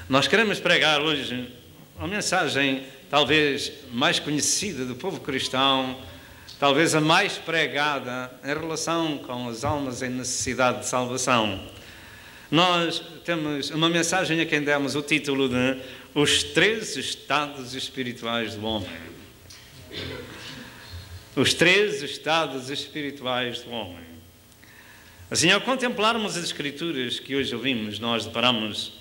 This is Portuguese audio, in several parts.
Nós queremos pregar hoje uma mensagem talvez mais conhecida do povo cristão, talvez a mais pregada em relação com as almas em necessidade de salvação. Nós temos uma mensagem a quem demos o título de Os 3 Estados Espirituais do Homem. Os 3 estados espirituais do homem. Assim, ao contemplarmos as Escrituras que hoje ouvimos, nós deparamos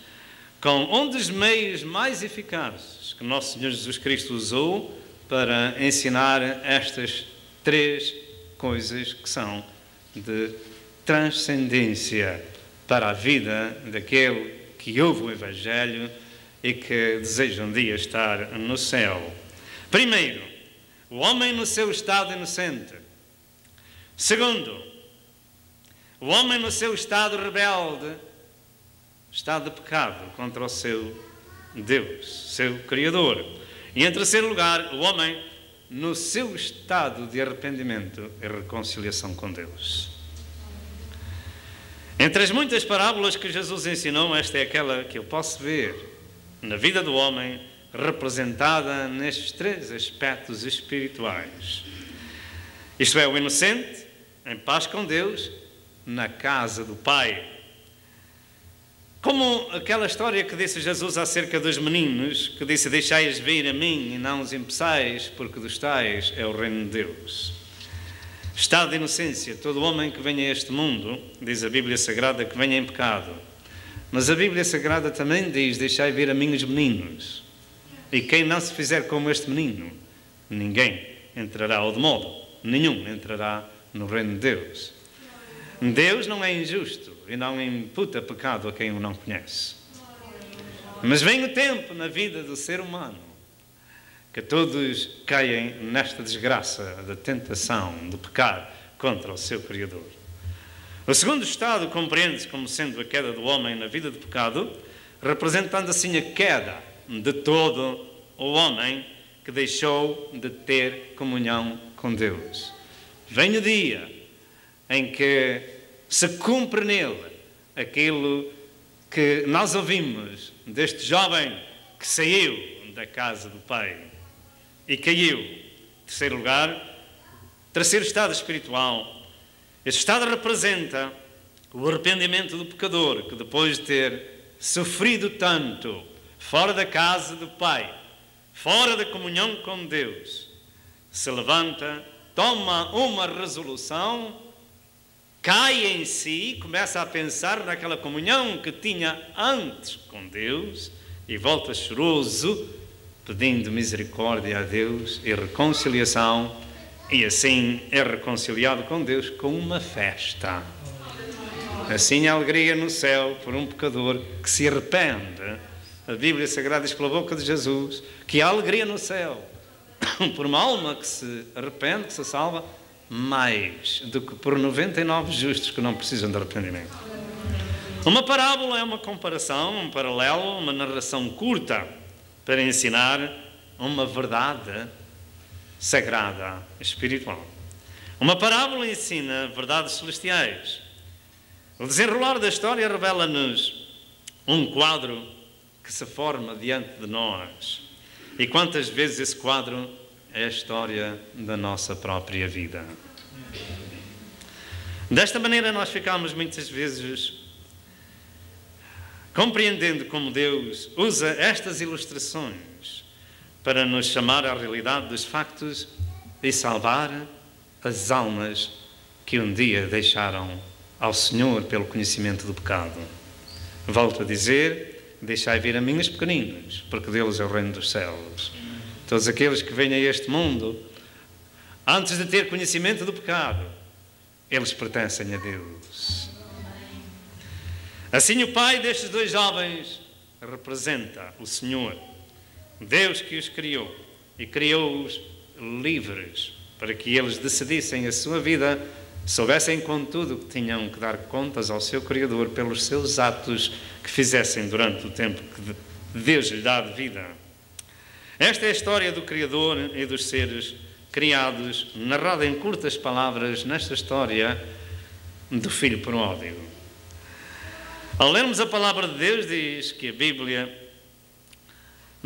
com um dos meios mais eficazes que nosso Senhor Jesus Cristo usou para ensinar estas 3 coisas que são de transcendência para a vida daquele que ouve o Evangelho e que deseja um dia estar no céu. Primeiro, o homem no seu estado inocente. Segundo, o homem no seu estado rebelde, estado de pecado contra o seu Deus, seu Criador. E em terceiro lugar, o homem no seu estado de arrependimento e reconciliação com Deus. Entre as muitas parábolas que Jesus ensinou, esta é aquela que eu posso ver na vida do homem representada nestes 3 aspectos espirituais. Isto é, o inocente, em paz com Deus, na casa do Pai. Como aquela história que disse Jesus acerca dos meninos, que disse: deixai-os vir a mim e não os impeçais, porque dos tais é o reino de Deus. Estado de inocência. Todo homem que venha a este mundo, diz a Bíblia Sagrada, que venha em pecado. Mas a Bíblia Sagrada também diz: deixai vir a mim os meninos. E quem não se fizer como este menino, ninguém entrará, ou de modo nenhum entrará no reino de Deus. Deus não é injusto e não imputa pecado a quem o não conhece. Mas vem o tempo na vida do ser humano que todos caem nesta desgraça da tentação de pecar contra o seu Criador. O segundo estado compreende-se como sendo a queda do homem na vida de pecado, representando assim a queda de todo o homem que deixou de ter comunhão com Deus. Vem o dia em que se cumpre nele aquilo que nós ouvimos deste jovem que saiu da casa do Pai e caiu. Terceiro lugar, terceiro estado espiritual. Este estado representa o arrependimento do pecador que, depois de ter sofrido tanto fora da casa do Pai, fora da comunhão com Deus, se levanta, toma uma resolução, cai em si, começa a pensar naquela comunhão que tinha antes com Deus e volta choroso, pedindo misericórdia a Deus e reconciliação, e assim é reconciliado com Deus com uma festa. Assim a alegria no céu por um pecador que se arrepende. A Bíblia Sagrada diz pela boca de Jesus que há alegria no céu por uma alma que se arrepende, que se salva, mais do que por 99 justos que não precisam de arrependimento. Uma parábola é uma comparação, um paralelo, uma narração curta para ensinar uma verdade sagrada, espiritual. Uma parábola ensina verdades celestiais. O desenrolar da história revela-nos um quadro que se forma diante de nós. E quantas vezes esse quadro é a história da nossa própria vida. Desta maneira nós ficamos muitas vezes compreendendo como Deus usa estas ilustrações para nos chamar à realidade dos factos e salvar as almas que um dia deixaram ao Senhor pelo conhecimento do pecado. Volto a dizer: deixai vir a mim os pequeninos, porque deles é o reino dos céus. Todos aqueles que vêm a este mundo, antes de ter conhecimento do pecado, eles pertencem a Deus. Assim o pai destes 2 jovens representa o Senhor, Deus que os criou e criou-os livres para que eles decidissem a sua vida, soubessem contudo que tinham que dar contas ao seu Criador pelos seus atos que fizessem durante o tempo que Deus lhe dá de vida. Esta é a história do Criador e dos seres criados, narrada em curtas palavras nesta história do filho pródigo. Ao lermos a palavra de Deus, diz que a Bíblia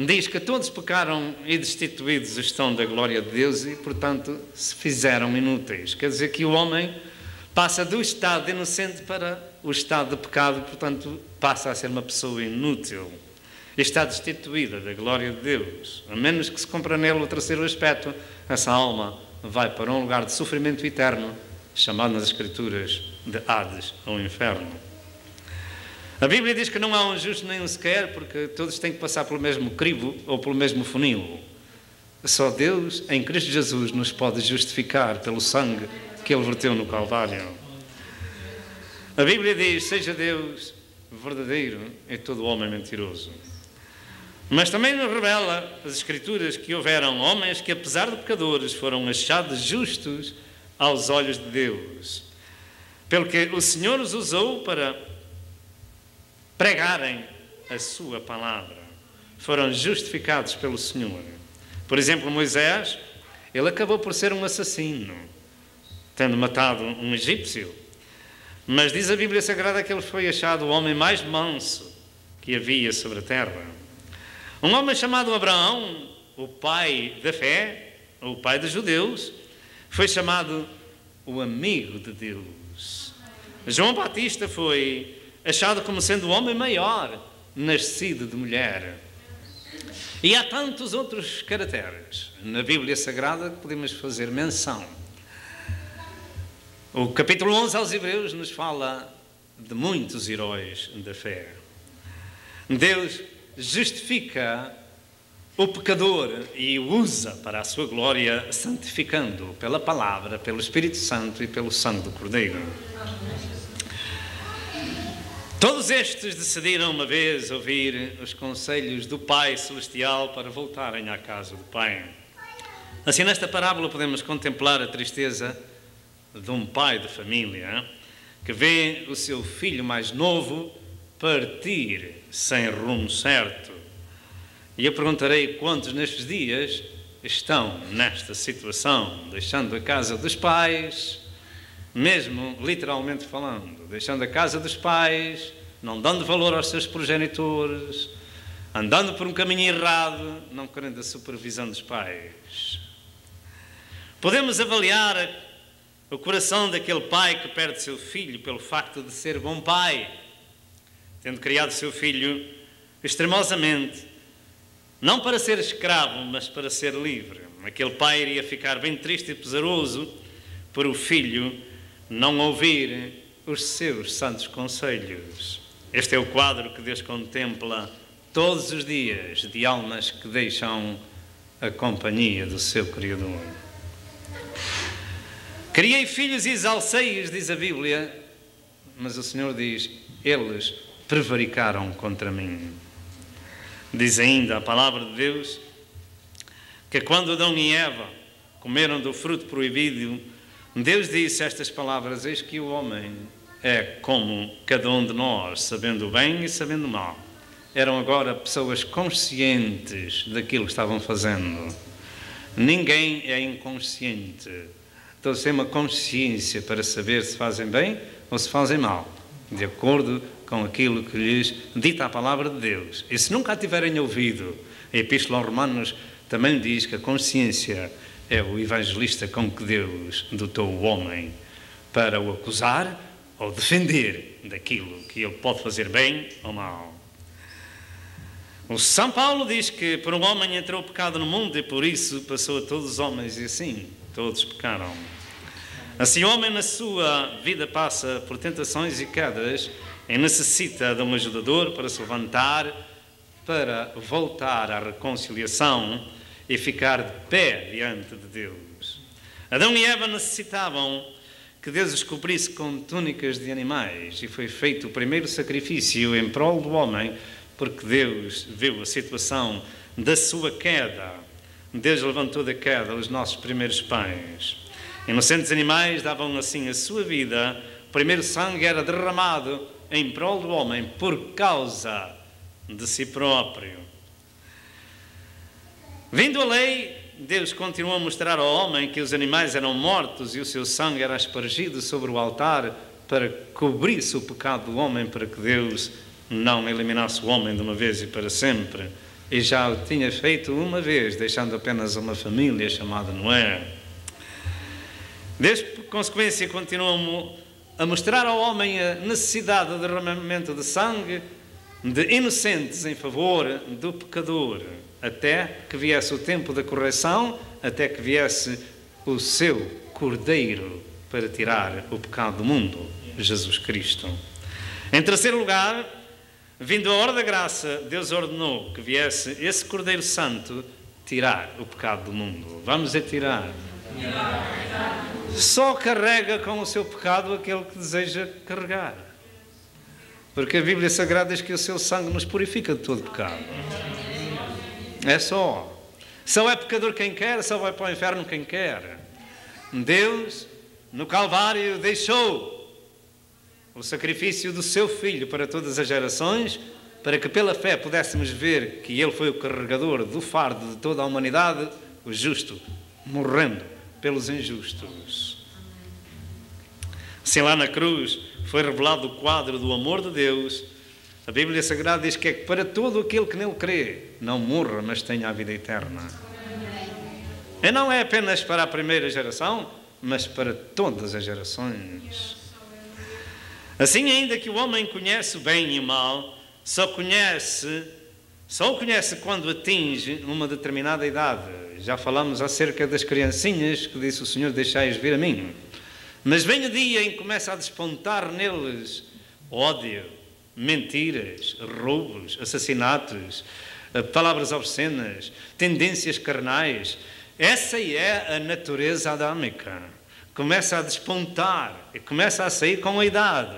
diz que todos pecaram e destituídos estão da glória de Deus e, portanto, se fizeram inúteis. Quer dizer que o homem passa do estado de inocente para o estado de pecado e, portanto, passa a ser uma pessoa inútil. E está destituída da glória de Deus. A menos que se cumpra nele o terceiro aspecto, essa alma vai para um lugar de sofrimento eterno, chamado nas Escrituras de Hades, ou inferno. A Bíblia diz que não há um justo nem um sequer, porque todos têm que passar pelo mesmo crivo ou pelo mesmo funil. Só Deus, em Cristo Jesus, nos pode justificar pelo sangue que Ele verteu no Calvário. A Bíblia diz, seja Deus verdadeiro e todo homem mentiroso. Mas também nos revela as Escrituras que houveram homens que, apesar de pecadores, foram achados justos aos olhos de Deus. Pelo que o Senhor os usou para pregarem a sua palavra. Foram justificados pelo Senhor. Por exemplo, Moisés, ele acabou por ser um assassino, tendo matado um egípcio. Mas diz a Bíblia Sagrada que ele foi achado o homem mais manso que havia sobre a terra. Um homem chamado Abraão, o pai da fé, o pai dos judeus, foi chamado o amigo de Deus. João Batista foi achado como sendo o homem maior, nascido de mulher. E há tantos outros caracteres na Bíblia Sagrada que podemos fazer menção. O capítulo 11 aos Hebreus nos fala de muitos heróis da fé. Deus justifica o pecador e o usa para a sua glória, santificando-o pela palavra, pelo Espírito Santo e pelo sangue do Cordeiro. Todos estes decidiram uma vez ouvir os conselhos do Pai Celestial para voltarem à casa do Pai. Assim, nesta parábola podemos contemplar a tristeza de um pai de família que vê o seu filho mais novo partir sem rumo certo. E eu perguntarei quantos nestes dias estão nesta situação, deixando a casa dos pais, mesmo literalmente falando, deixando a casa dos pais, não dando valor aos seus progenitores, andando por um caminho errado, não querendo a supervisão dos pais. Podemos avaliar o coração daquele pai que perde seu filho pelo facto de ser bom pai, tendo criado seu filho extremosamente, não para ser escravo, mas para ser livre. Aquele pai iria ficar bem triste e pesaroso por o filho não ouvir os seus santos conselhos. Este é o quadro que Deus contempla todos os dias de almas que deixam a companhia do seu Criador. Criei filhos e exalcei-os, diz a Bíblia, mas o Senhor diz, eles prevaricaram contra mim. Diz ainda a palavra de Deus que quando Adão e Eva comeram do fruto proibido, Deus disse estas palavras, eis que o homem é como cada um de nós, sabendo o bem e sabendo o mal. Eram agora pessoas conscientes daquilo que estavam fazendo. Ninguém é inconsciente. Todos têm uma consciência para saber se fazem bem ou se fazem mal, de acordo com aquilo que lhes dita a palavra de Deus. E se nunca a tiverem ouvido, a Epístola aos Romanos também diz que a consciência é o evangelista com que Deus dotou o homem para o acusar ou defender daquilo que ele pode fazer bem ou mal. O São Paulo diz que por um homem entrou o pecado no mundo e por isso passou a todos os homens e assim todos pecaram. Assim o homem na sua vida passa por tentações e quedas e necessita de um ajudador para se levantar, para voltar à reconciliação e ficar de pé diante de Deus. Adão e Eva necessitavam que Deus os cobrisse com túnicas de animais e foi feito o primeiro sacrifício em prol do homem, porque Deus viu a situação da sua queda. Deus levantou da queda os nossos primeiros pais. Inocentes animais davam assim a sua vida, o primeiro sangue era derramado em prol do homem por causa de si próprio. Vindo a lei, Deus continuou a mostrar ao homem que os animais eram mortos e o seu sangue era aspergido sobre o altar para cobrir o pecado do homem, para que Deus não eliminasse o homem de uma vez e para sempre e já o tinha feito uma vez, deixando apenas uma família chamada Noé. Deus, por consequência, continua a mostrar ao homem a necessidade de derramamento de sangue de inocentes em favor do pecador, até que viesse o tempo da correção, até que viesse o seu Cordeiro para tirar o pecado do mundo, Jesus Cristo. Em terceiro lugar, vindo a hora da graça, Deus ordenou que viesse esse Cordeiro Santo tirar o pecado do mundo. Vamos tirar. Só carrega com o seu pecado aquele que deseja carregar. Porque a Bíblia Sagrada diz que o seu sangue nos purifica de todo pecado. É só. Só é pecador quem quer, só vai para o inferno quem quer. Deus, no Calvário, deixou o sacrifício do seu Filho para todas as gerações, para que pela fé pudéssemos ver que Ele foi o carregador do fardo de toda a humanidade, o justo, morrendo pelos injustos. Assim lá na cruz foi revelado o quadro do amor de Deus. A Bíblia Sagrada diz que é para todo aquele que nele crê, não morra, mas tenha a vida eterna. E não é apenas para a primeira geração, mas para todas as gerações. Assim, ainda que o homem conhece o bem e o mal, só o conhece quando atinge uma determinada idade. Já falamos acerca das criancinhas que disse o Senhor, deixai-os vir a mim. Mas vem o dia em que começa a despontar neles ódio, mentiras, roubos, assassinatos, palavras obscenas, tendências carnais. Essa é a natureza adâmica. Começa a despontar e começa a sair com a idade.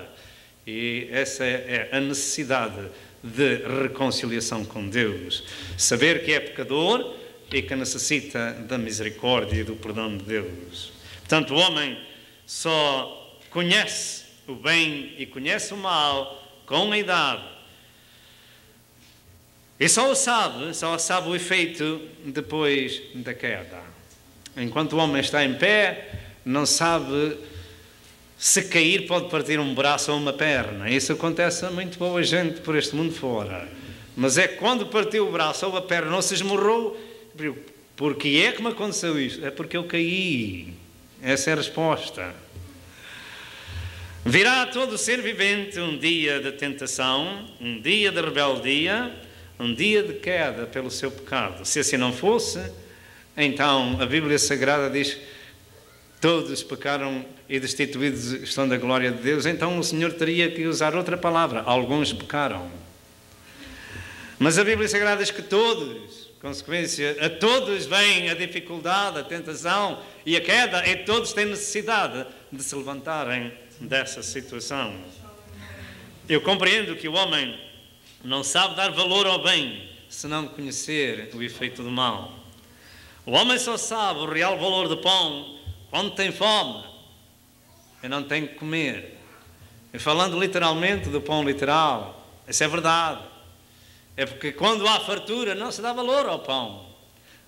E essa é a necessidade de reconciliação com Deus. Saber que é pecador e que necessita da misericórdia e do perdão de Deus. Portanto, o homem só conhece o bem e conhece o mal com a idade. E só sabe o efeito depois da queda. Enquanto o homem está em pé, não sabe se cair pode partir um braço ou uma perna. Isso acontece a muito boa gente por este mundo fora. Mas é quando partiu o braço ou a perna, não se esmorrou. Porque é que me aconteceu isto? É porque eu caí. Essa é a resposta. Virá a todo ser vivente um dia de tentação, um dia de rebeldia, um dia de queda pelo seu pecado. Se assim não fosse, então a Bíblia Sagrada diz: todos pecaram e destituídos estão da glória de Deus. Então o Senhor teria que usar outra palavra: alguns pecaram. Mas a Bíblia Sagrada diz que todos, consequência, a todos vem a dificuldade, a tentação e a queda, e todos têm necessidade de se levantarem dessa situação. Eu compreendo que o homem não sabe dar valor ao bem se não conhecer o efeito do mal. O homem só sabe o real valor do pão quando tem fome e não tem que comer. E falando literalmente do pão literal, isso é verdade. É porque quando há fartura não se dá valor ao pão.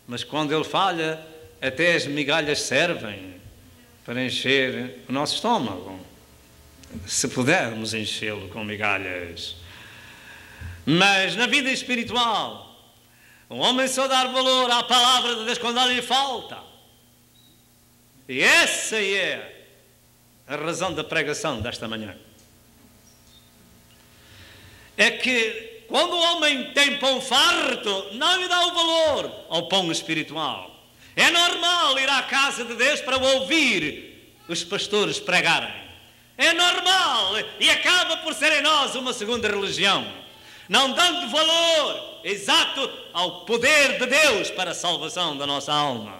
Mas quando ele falha, até as migalhas servem para encher o nosso estômago. Se pudermos enchê-lo com migalhas. Mas na vida espiritual, o homem só dá valor à palavra de Deus quando ela lhe falta. E essa é a razão da pregação desta manhã. É que quando o homem tem pão farto, não lhe dá o valor ao pão espiritual. É normal ir à casa de Deus para ouvir os pastores pregarem. É normal e acaba por ser em nós uma segunda religião, não dando valor exato ao poder de Deus para a salvação da nossa alma.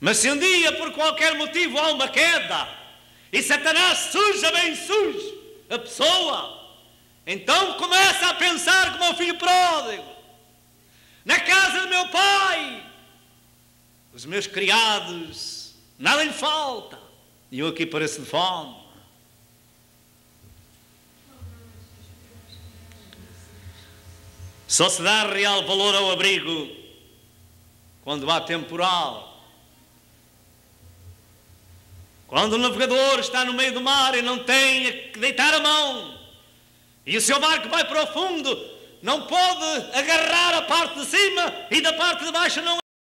Mas se um dia por qualquer motivo há uma queda e Satanás suja, bem sujo a pessoa, então começa a pensar como o filho pródigo: na casa do meu pai os meus criados nada lhe falta e eu aqui pareço de fome. Só se dá real valor ao abrigo quando há temporal. Quando o navegador está no meio do mar e não tem que deitar a mão, e o seu barco vai para o fundo, não pode agarrar a parte de cima e da parte de baixo não